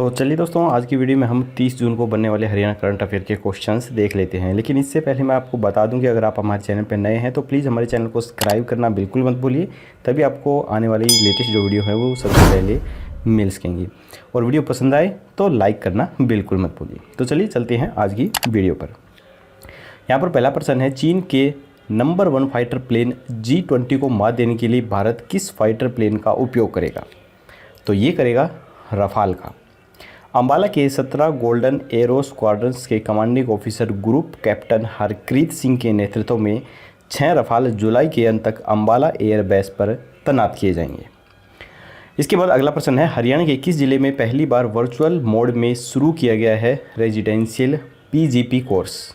तो चलिए दोस्तों, आज की वीडियो में हम 30 जून को बनने वाले हरियाणा करंट अफेयर के क्वेश्चंस देख लेते हैं। लेकिन इससे पहले मैं आपको बता दूं कि अगर आप हमारे चैनल पर नए हैं तो प्लीज़ हमारे चैनल को सब्सक्राइब करना बिल्कुल मत भूलिए, तभी आपको आने वाली लेटेस्ट जो वीडियो है वो सबसे पहले मिल सकेंगी। और वीडियो पसंद आए तो लाइक करना बिल्कुल मत भूलिए। तो चलिए चलते हैं आज की वीडियो पर। यहाँ पर पहला प्रश्न है, चीन के नंबर 1 फाइटर प्लेन G20 को मात देने के लिए भारत किस फाइटर प्लेन का उपयोग करेगा? तो ये करेगा रफाल का। अंबाला के 17 गोल्डन एरो स्क्वाड्रंस के commanding officer group captain Harpreet Singh के नेतृत्व में 6 रफाल जुलाई के अंत तक अंबाला एयरबेस पर तैनात किए जाएंगे। इसके बाद अगला प्रश्न है, हरियाणा के किस जिले में पहली बार वर्चुअल मोड में शुरू किया गया है रेजिडेंशियल PGP कोर्स?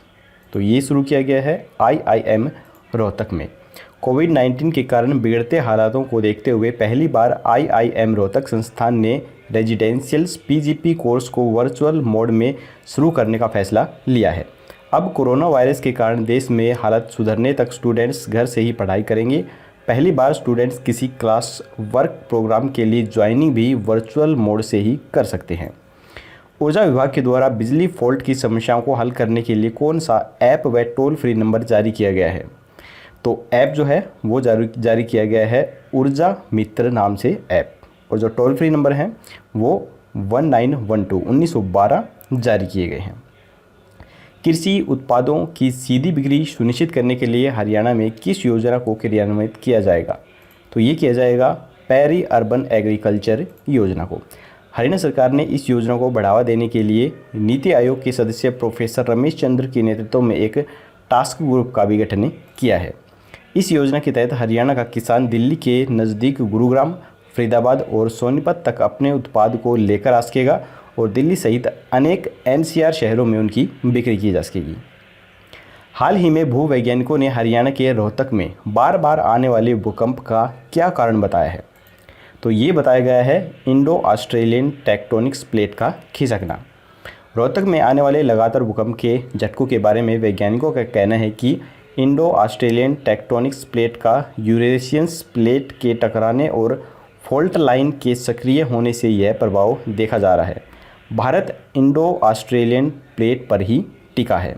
तो ये शुरू किया गया है IIM रोहतक में। कोविड-19 के कारण बिगड़ते हालातों को देखते हुए पहली बार IIM रोहतक संस्थान ने रेजिडेंशियल PGP कोर्स को वर्चुअल मोड में शुरू करने का फैसला लिया है। अब कोरोना वायरस के कारण देश में हालत सुधरने तक स्टूडेंट्स घर से ही पढ़ाई करेंगे। पहली बार स्टूडेंट्स किसी क्लास वर्क प्रोग्राम के लिए ज्वाइनिंग भी वर्चुअल मोड से ही कर सकते हैं। ऊर्जा विभाग के द्वारा बिजली फॉल्ट की समस्याओं को हल करने के लिए कौन सा ऐप व टोल फ्री नंबर जारी किया गया है? तो ऐप जो है वो जारी किया गया है ऊर्जा मित्र नाम से ऐप, और जो टोल फ्री नंबर हैं वो 1912 जारी किए गए हैं। कृषि उत्पादों की सीधी बिक्री सुनिश्चित करने के लिए हरियाणा में किस योजना को क्रियान्वित किया जाएगा? तो ये किया जाएगा पेरी अर्बन एग्रीकल्चर योजना को। हरियाणा सरकार ने इस योजना को बढ़ावा देने के लिए नीति आयोग के सदस्य प्रोफेसर रमेश चंद्र के नेतृत्व में एक टास्क ग्रुप का भी गठन किया है। इस योजना के तहत हरियाणा का किसान दिल्ली के नज़दीक गुरुग्राम, फरीदाबाद और सोनीपत तक अपने उत्पाद को लेकर आ सकेगा और दिल्ली सहित अनेक NCR शहरों में उनकी बिक्री की जा सकेगी। हाल ही में भूवैज्ञानिकों ने हरियाणा के रोहतक में बार बार आने वाले भूकंप का क्या कारण बताया है? तो ये बताया गया है इंडो ऑस्ट्रेलियन टेक्टोनिक्स प्लेट का खिसकना। रोहतक में आने वाले लगातार भूकंप के झटकों के बारे में वैज्ञानिकों का कहना है कि इंडो ऑस्ट्रेलियन टेक्टोनिक्स प्लेट का यूरेशियंस प्लेट के टकराने और फॉल्ट लाइन के सक्रिय होने से यह प्रभाव देखा जा रहा है। भारत इंडो ऑस्ट्रेलियन प्लेट पर ही टिका है।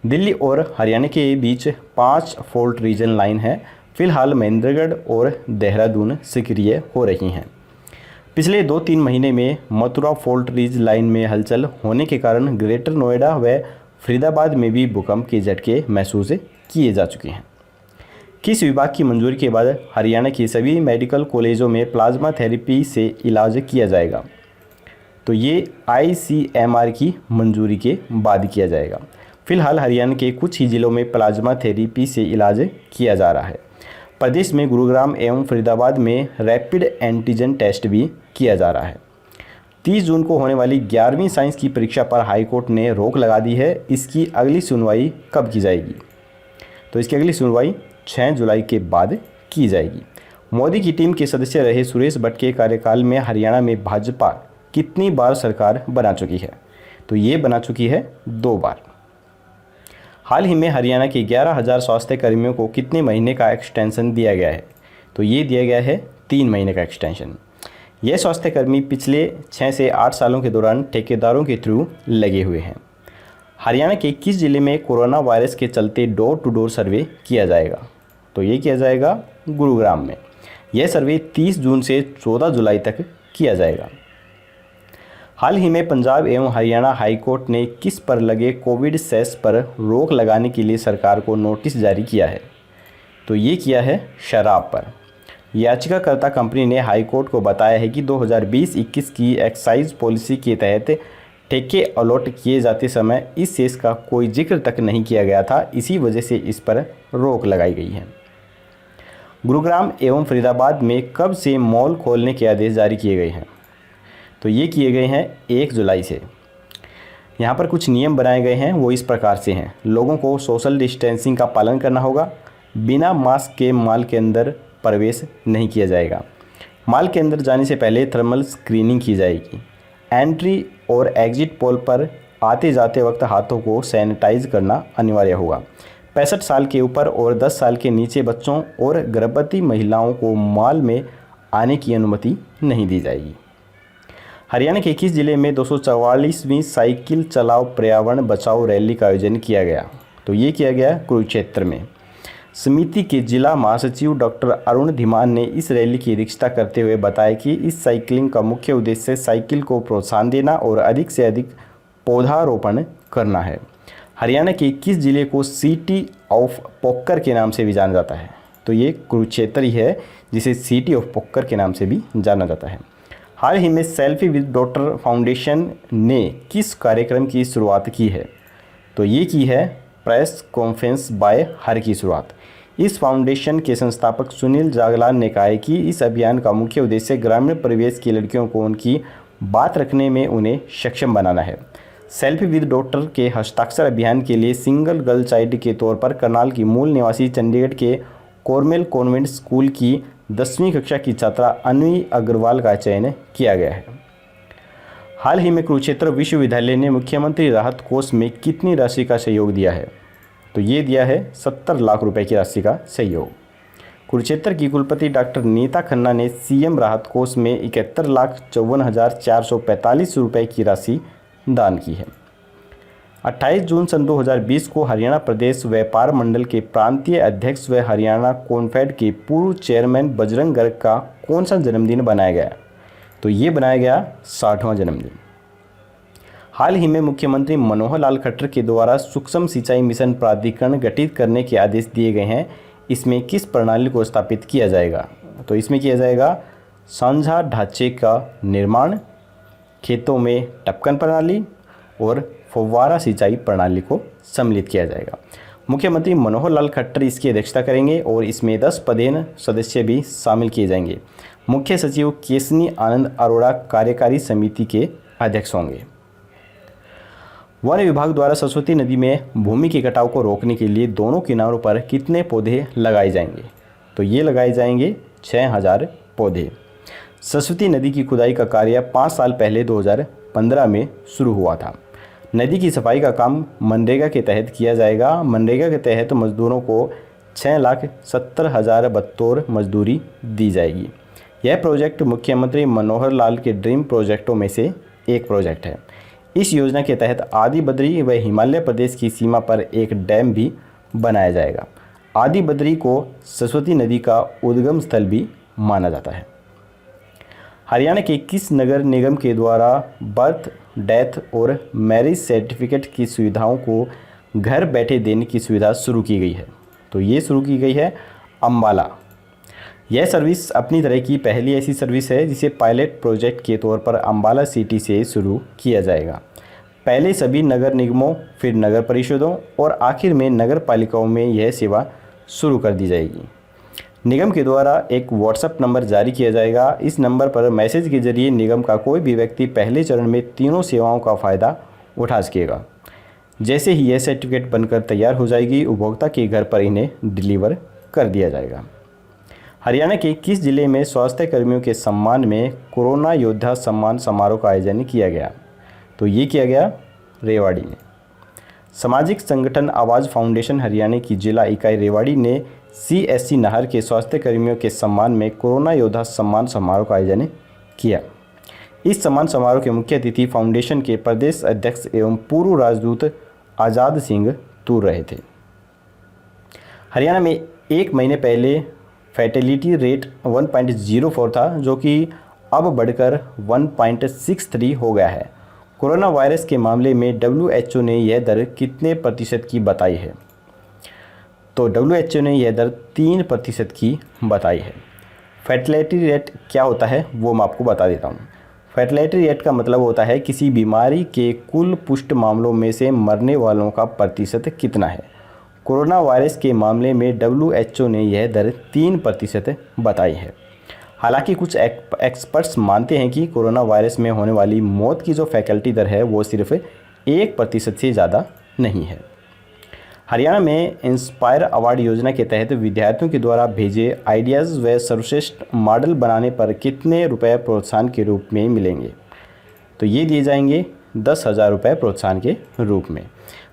दिल्ली और हरियाणा के बीच 5 फॉल्ट रीजन लाइन है। फिलहाल महेंद्रगढ़ और देहरादून सक्रिय हो रही हैं। पिछले 2-3 महीने में मथुरा फॉल्ट रीज लाइन में हलचल होने के कारण ग्रेटर नोएडा व फरीदाबाद में भी भूकंप के झटके महसूस किए जा चुके हैं। किस विभाग की मंजूरी के बाद हरियाणा के सभी मेडिकल कॉलेजों में प्लाज्मा थेरेपी से इलाज किया जाएगा? तो ये ICMR की मंजूरी के बाद किया जाएगा। फिलहाल हरियाणा के कुछ ही जिलों में प्लाज्मा थेरेपी से इलाज किया जा रहा है। प्रदेश में गुरुग्राम एवं फरीदाबाद में रैपिड एंटीजन टेस्ट भी किया जा रहा है। 30 जून को होने वाली 11वीं साइंस की परीक्षा पर हाईकोर्ट ने रोक लगा दी है। इसकी अगली सुनवाई कब की जाएगी? तो इसकी अगली सुनवाई 6 जुलाई के बाद की जाएगी। मोदी की टीम के सदस्य रहे सुरेश भट्ट के कार्यकाल में हरियाणा में भाजपा कितनी बार सरकार बना चुकी है? तो ये बना चुकी है 2 बार। हाल ही में हरियाणा के 11,000 स्वास्थ्य कर्मियों को कितने महीने का एक्सटेंशन दिया गया है? तो ये दिया गया है 3 महीने का एक्सटेंशन। ये स्वास्थ्य कर्मी पिछले 6 से 8 सालों के दौरान ठेकेदारों के थ्रू लगे हुए हैं। हरियाणा के किस जिले में कोरोना वायरस के चलते डोर टू डोर सर्वे किया जाएगा? तो ये किया जाएगा गुरुग्राम में। यह सर्वे 30 जून से 14 जुलाई तक किया जाएगा। हाल ही में पंजाब एवं हरियाणा हाईकोर्ट ने किस पर लगे कोविड सेस पर रोक लगाने के लिए सरकार को नोटिस जारी किया है? तो ये किया है शराब पर। याचिकाकर्ता कंपनी ने हाईकोर्ट को बताया है कि 2020-21 की एक्साइज पॉलिसी के तहत ठेके अलॉट किए जाते समय इस सेस का कोई जिक्र तक नहीं किया गया था। इसी वजह से इस पर रोक लगाई गई है। गुरुग्राम एवं फरीदाबाद में कब से मॉल खोलने के आदेश जारी किए गए हैं? तो ये किए गए हैं 1 जुलाई से। यहाँ पर कुछ नियम बनाए गए हैं, वो इस प्रकार से हैं। लोगों को सोशल डिस्टेंसिंग का पालन करना होगा। बिना मास्क के माल के अंदर प्रवेश नहीं किया जाएगा। माल के अंदर जाने से पहले थर्मल स्क्रीनिंग की जाएगी। एंट्री और एग्जिट पोल पर आते जाते वक्त हाथों को सैनिटाइज करना अनिवार्य होगा। 65 साल के ऊपर और 10 साल के नीचे बच्चों और गर्भवती महिलाओं को मॉल में आने की अनुमति नहीं दी जाएगी। हरियाणा के किस जिले में 244वीं साइकिल चलाओ पर्यावरण बचाओ रैली का आयोजन किया गया? तो ये किया गया कुरुक्षेत्र में। समिति के जिला महासचिव डॉक्टर अरुण धीमान ने इस रैली की अध्यक्षता करते हुए बताया कि इस साइकिलिंग का मुख्य उद्देश्य साइकिल को प्रोत्साहन देना और अधिक से अधिक पौधारोपण करना है। हरियाणा के किस जिले को सिटी ऑफ पोक्कर के नाम से भी जाना जाता है? तो ये कुरुक्षेत्र ही है जिसे सिटी ऑफ पोक्कर के नाम से भी जाना जाता है। हाल ही में सेल्फी विद डॉटर फाउंडेशन ने किस कार्यक्रम की शुरुआत की है? तो ये की है प्रेस कॉन्फ्रेंस बाय हर की शुरुआत। इस फाउंडेशन के संस्थापक सुनील जागलान ने कहा है कि इस अभियान का मुख्य उद्देश्य ग्रामीण परिवेश की लड़कियों को उनकी बात रखने में उन्हें सक्षम बनाना है। सेल्फी विद डॉटर के हस्ताक्षर अभियान के लिए सिंगल गर्ल चाइल्ड के तौर पर करनाल की मूल निवासी चंडीगढ़ के कॉर्मेल कॉन्वेंट स्कूल की 10वीं कक्षा की छात्रा अन्वी अग्रवाल का चयन किया गया है। हाल ही में कुरुक्षेत्र विश्वविद्यालय ने मुख्यमंत्री राहत कोष में कितनी राशि का सहयोग दिया है? तो ये दिया है 70 लाख रुपए की राशि का सहयोग। कुरुक्षेत्र की कुलपति डॉक्टर नीता खन्ना ने सीएम राहत कोष में 71,54,445 रुपए की राशि दान की है। 28 जून सन 2020 को हरियाणा प्रदेश व्यापार मंडल के प्रांतीय अध्यक्ष व हरियाणा कॉन्फेड के पूर्व चेयरमैन बजरंग गर्ग का कौन सा जन्मदिन बनाया गया? तो ये बनाया गया 60वां जन्मदिन। हाल ही में मुख्यमंत्री मनोहर लाल खट्टर के द्वारा सूक्ष्म सिंचाई मिशन प्राधिकरण गठित करने के आदेश दिए गए हैं। इसमें किस प्रणाली को स्थापित किया जाएगा? तो इसमें किया जाएगा साझा ढांचे का निर्माण, खेतों में टपकन प्रणाली और फव्वारा सिंचाई प्रणाली को सम्मिलित किया जाएगा। मुख्यमंत्री मनोहर लाल खट्टर इसकी अध्यक्षता करेंगे और इसमें 10 पदेन सदस्य भी शामिल किए जाएंगे। मुख्य सचिव केसनी आनंद अरोड़ा कार्यकारी समिति के अध्यक्ष होंगे। वन विभाग द्वारा सरस्वती नदी में भूमि के कटाव को रोकने के लिए दोनों किनारों पर कितने पौधे लगाए जाएंगे? तो ये लगाए जाएंगे 6000 पौधे। सरस्वती नदी की खुदाई का कार्य 5 साल पहले 2015 में शुरू हुआ था। नदी की सफाई का काम मनरेगा के तहत किया जाएगा। मनरेगा के तहत मजदूरों को 6,70,000 बतौर मजदूरी दी जाएगी। यह प्रोजेक्ट मुख्यमंत्री मनोहर लाल के ड्रीम प्रोजेक्टों में से एक प्रोजेक्ट है। इस योजना के तहत आदि बद्री व हिमालय प्रदेश की सीमा पर एक डैम भी बनाया जाएगा। आदि बद्री को सरस्वती नदी का उद्गम स्थल भी माना जाता है। हरियाणा के किस नगर निगम के द्वारा बर्थ, डेथ और मैरिज सर्टिफिकेट की सुविधाओं को घर बैठे देने की सुविधा शुरू की गई है? तो ये शुरू की गई है अम्बाला। यह सर्विस अपनी तरह की पहली ऐसी सर्विस है जिसे पायलट प्रोजेक्ट के तौर पर अम्बाला सिटी से शुरू किया जाएगा। पहले सभी नगर निगमों, फिर नगर परिषदों और आखिर में नगर पालिकाओं में यह सेवा शुरू कर दी जाएगी। निगम के द्वारा एक व्हाट्सएप नंबर जारी किया जाएगा। इस नंबर पर मैसेज के जरिए निगम का कोई भी व्यक्ति पहले चरण में तीनों सेवाओं का फ़ायदा उठा सकेगा। जैसे ही यह सर्टिफिकेट बनकर तैयार हो जाएगी, उपभोक्ता के घर पर इन्हें डिलीवर कर दिया जाएगा। हरियाणा के किस जिले में स्वास्थ्य कर्मियों के सम्मान में कोरोना योद्धा सम्मान समारोह का आयोजन किया गया? तो ये किया गया रेवाड़ी में। सामाजिक संगठन आवाज़ फाउंडेशन हरियाणा की जिला इकाई रेवाड़ी ने CSC नाहर के स्वास्थ्य कर्मियों के सम्मान में कोरोना योद्धा सम्मान समारोह का आयोजन किया। इस सम्मान समारोह के मुख्य अतिथि फाउंडेशन के प्रदेश अध्यक्ष एवं पूर्व राजदूत आज़ाद सिंह तूर रहे थे। हरियाणा में एक महीने पहले फैटेलिटी रेट 1.04 था, जो कि अब बढ़कर 1.63 हो गया है। कोरोना वायरस के मामले में WHO ने यह दर कितने प्रतिशत की बताई है? तो WHO ने यह दर 3% की बताई है। फैटेलिटी रेट क्या होता है वो मैं आपको बता देता हूँ। फैटेलिटी रेट का मतलब होता है किसी बीमारी के कुल पुष्ट मामलों में से मरने वालों का प्रतिशत कितना है। कोरोना वायरस के मामले में WHO ने यह दर 3% बताई है। हालांकि कुछ एक्सपर्ट्स मानते हैं कि कोरोना वायरस में होने वाली मौत की जो फैकल्टी दर है वो सिर्फ 1% से ज़्यादा नहीं है। हरियाणा में इंस्पायर अवार्ड योजना के तहत विद्यार्थियों के द्वारा भेजे आइडियाज़ व सर्वश्रेष्ठ मॉडल बनाने पर कितने रुपए प्रोत्साहन के रूप में मिलेंगे? तो ये दिए जाएंगे 10,000 रुपये प्रोत्साहन के रूप में।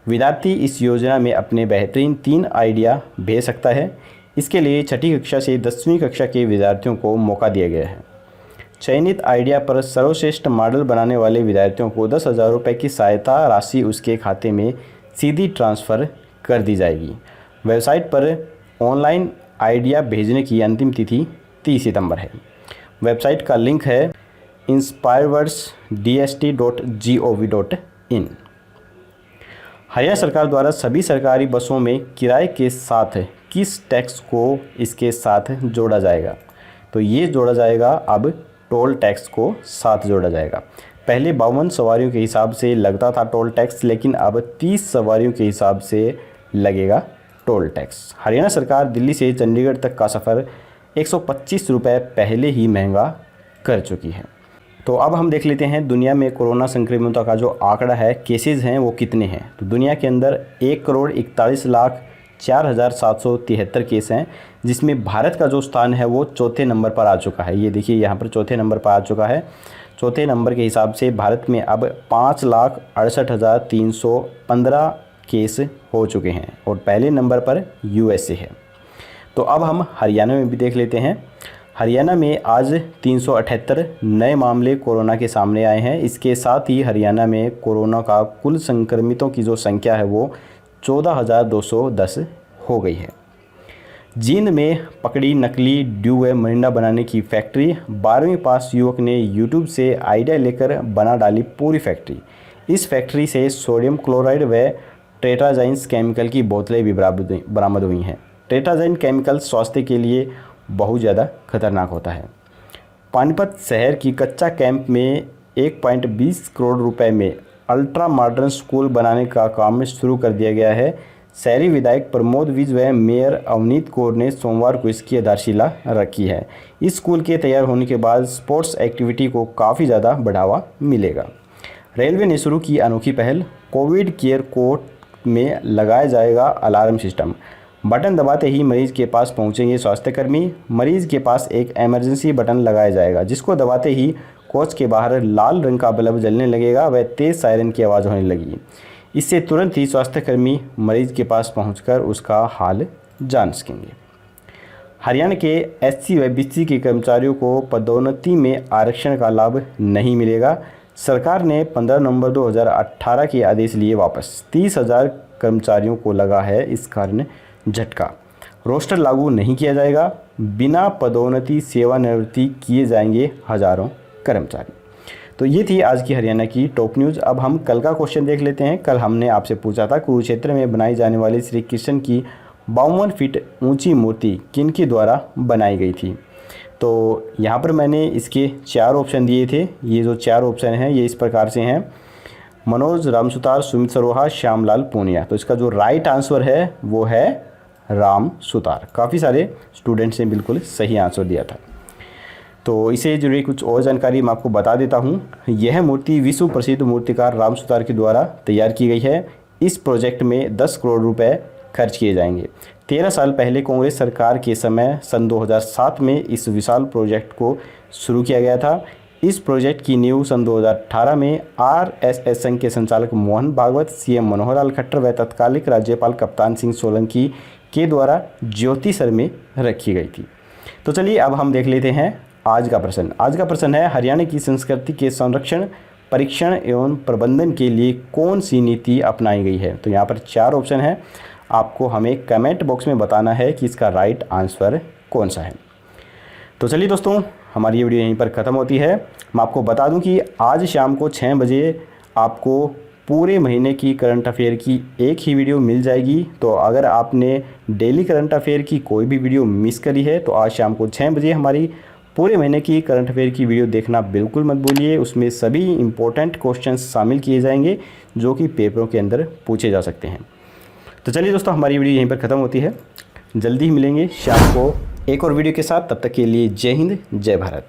विद्यार्थी इस योजना में अपने बेहतरीन 3 आइडिया भेज सकता है। इसके लिए छठी कक्षा से 10वीं कक्षा के विद्यार्थियों को मौका दिया गया है। चयनित आइडिया पर सर्वश्रेष्ठ मॉडल बनाने वाले विद्यार्थियों को 10,000 रुपये की सहायता राशि उसके खाते में सीधी ट्रांसफ़र कर दी जाएगी। वेबसाइट पर ऑनलाइन आइडिया भेजने की अंतिम तिथि 30 सितंबर है। वेबसाइट का लिंक है inspirewordsdst.gov.in। हरियाणा सरकार द्वारा सभी सरकारी बसों में किराए के साथ किस टैक्स को इसके साथ जोड़ा जाएगा? तो ये जोड़ा जाएगा, अब टोल टैक्स को साथ जोड़ा जाएगा। पहले 52 सवारियों के हिसाब से लगता था टोल टैक्स, लेकिन अब 30 सवारियों के हिसाब से लगेगा टोल टैक्स। हरियाणा सरकार दिल्ली से चंडीगढ़ तक का सफ़र 125 रुपये पहले ही महंगा कर चुकी है। तो अब हम देख लेते हैं दुनिया में कोरोना संक्रमितों का जो आंकड़ा है, केसेस हैं वो कितने हैं। तो दुनिया के अंदर 1,41,04,773 केस हैं, जिसमें भारत का जो स्थान है वो चौथे नंबर पर आ चुका है। ये देखिए यहाँ पर चौथे नंबर पर आ चुका है। चौथे नंबर के हिसाब से भारत में अब 5,68,315 केस हो चुके हैं और पहले नंबर पर यूएसए है। तो अब हम हरियाणा में भी देख लेते हैं। हरियाणा में आज 378 नए मामले कोरोना के सामने आए हैं। इसके साथ ही हरियाणा में कोरोना का कुल संक्रमितों की जो संख्या है वो 14,210 हो गई है। जींद में पकड़ी नकली ड्यू व मरिंडा बनाने की फैक्ट्री। 12वीं पास युवक ने यूट्यूब से आइडिया लेकर बना डाली पूरी फैक्ट्री। इस फैक्ट्री से सोडियम क्लोराइड व टेट्राजाइंस केमिकल की बोतलें भी बरामद हुई हैं। टेट्राजाइन केमिकल स्वास्थ्य के लिए बहुत ज़्यादा खतरनाक होता है। पानीपत शहर की कच्चा कैंप में 1.20 करोड़ रुपए में अल्ट्रा मॉडर्न स्कूल बनाने का काम शुरू कर दिया गया है। शहरी विधायक प्रमोद विज व मेयर अवनीत कौर ने सोमवार को इसकी आधारशिला रखी है। इस स्कूल के तैयार होने के बाद स्पोर्ट्स एक्टिविटी को काफ़ी ज़्यादा बढ़ावा मिलेगा। रेलवे ने शुरू की अनोखी पहल। कोविड केयर कोच में लगाया जाएगा अलार्म सिस्टम। बटन दबाते ही मरीज के पास पहुंचेंगे स्वास्थ्यकर्मी। मरीज के पास एक इमरजेंसी बटन लगाया जाएगा, जिसको दबाते ही कोच के बाहर लाल रंग का बल्ब जलने लगेगा व तेज़ सायरन की आवाज़ होने लगेगी। इससे तुरंत ही स्वास्थ्यकर्मी मरीज के पास पहुंचकर उसका हाल जान सकेंगे। हरियाणा के एससी व बीसी के कर्मचारियों को पदोन्नति में आरक्षण का लाभ नहीं मिलेगा। सरकार ने 15 नवंबर 2018 के आदेश लिए वापस। 30,000 कर्मचारियों को लगा है इस कारण झटका। रोस्टर लागू नहीं किया जाएगा। बिना पदोन्नति सेवानिवृत्ति किए जाएंगे हज़ारों कर्मचारी। तो ये थी आज की हरियाणा की टॉप न्यूज़। अब हम कल का क्वेश्चन देख लेते हैं। कल हमने आपसे पूछा था कुरुक्षेत्र में बनाई जाने वाली श्री कृष्ण की 52 फीट ऊंची मूर्ति किनके द्वारा बनाई गई थी। तो यहाँ पर मैंने इसके 4 ऑप्शन दिए थे। ये जो 4 ऑप्शन हैं ये इस प्रकार से हैं: मनोज, राम सुतार, सुमित सरोहा, श्यामलाल पूनिया। तो इसका जो राइट आंसर है वो है राम सुतार। काफ़ी सारे स्टूडेंट्स ने बिल्कुल सही आंसर दिया था। तो इसे जुड़ी कुछ और जानकारी मैं आपको बता देता हूँ। यह मूर्ति विश्व प्रसिद्ध मूर्तिकार राम सुतार के द्वारा तैयार की गई है। इस प्रोजेक्ट में 10 करोड़ रुपए खर्च किए जाएंगे। 13 साल पहले कांग्रेस सरकार के समय सन 2007 में इस विशाल प्रोजेक्ट को शुरू किया गया था। इस प्रोजेक्ट की नींव सन 2018 में आरएसएस संघ के संचालक मोहन भागवत, सीएम मनोहर लाल खट्टर व तत्कालिक राज्यपाल कप्तान सिंह सोलंकी के द्वारा ज्योतिसर में रखी गई थी। तो चलिए अब हम देख लेते हैं आज का प्रश्न। आज का प्रश्न है: हरियाणा की संस्कृति के संरक्षण, परीक्षण एवं प्रबंधन के लिए कौन सी नीति अपनाई गई है। तो यहाँ पर 4 ऑप्शन है। आपको हमें कमेंट बॉक्स में बताना है कि इसका राइट आंसर कौन सा है। तो चलिए दोस्तों, हमारी ये वीडियो यहीं पर ख़त्म होती है। मैं आपको बता दूं कि आज शाम को 6 बजे आपको पूरे महीने की करंट अफेयर की एक ही वीडियो मिल जाएगी। तो अगर आपने डेली करंट अफेयर की कोई भी वीडियो मिस करी है तो आज शाम को 6 बजे हमारी पूरे महीने की करंट अफेयर की वीडियो देखना बिल्कुल मत भूलिए। उसमें सभी इंपॉर्टेंट क्वेश्चंस शामिल किए जाएंगे जो कि पेपरों के अंदर पूछे जा सकते हैं। तो चलिए दोस्तों, हमारी वीडियो यहीं पर ख़त्म होती है। जल्दी ही मिलेंगे शाम को एक और वीडियो के साथ। तब तक के लिए जय हिंद, जय भारत।